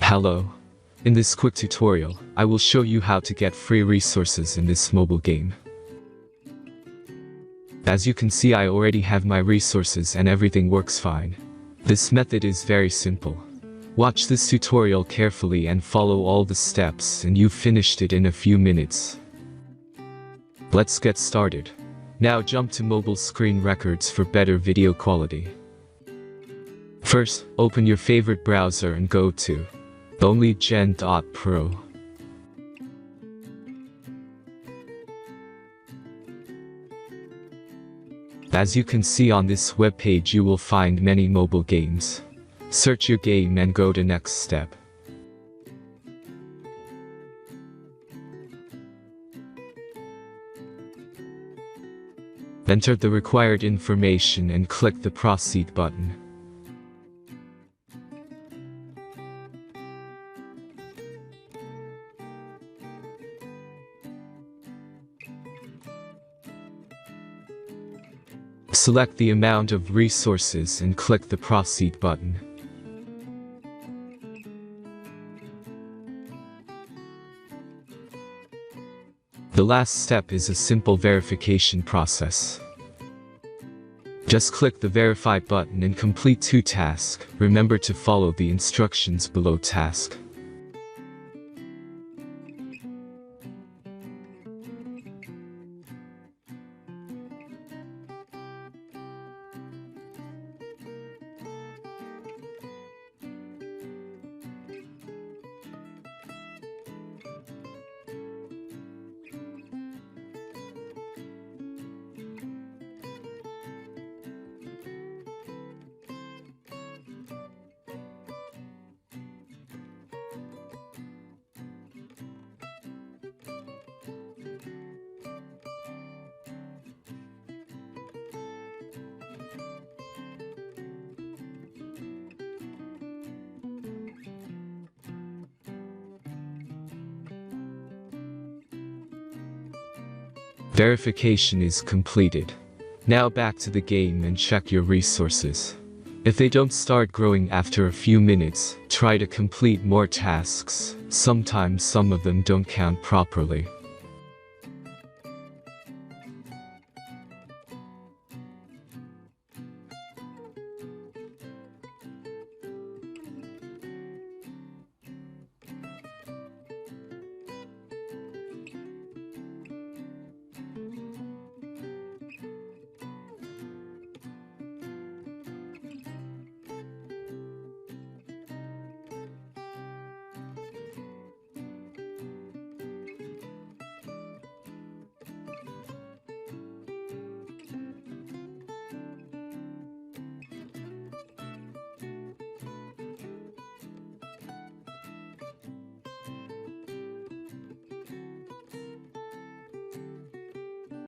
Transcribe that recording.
Hello. In this quick tutorial, I will show you how to get free resources in this mobile game. As you can see, I already have my resources and everything works fine. This method is very simple. Watch this tutorial carefully and follow all the steps and you've finished it in a few minutes. Let's get started. Now jump to mobile screen records for better video quality. First, open your favorite browser and go to onlygen.pro. As you can see on this webpage, you will find many mobile games. Search your game and go to next step. Enter the required information and click the proceed button. Select the amount of resources and click the proceed button. The last step is a simple verification process. Just click the verify button and complete 2 tasks. Remember to follow the instructions below task. Verification is completed. Now back to the game and check your resources. If they don't start growing after a few minutes, try to complete more tasks. Sometimes some of them don't count properly.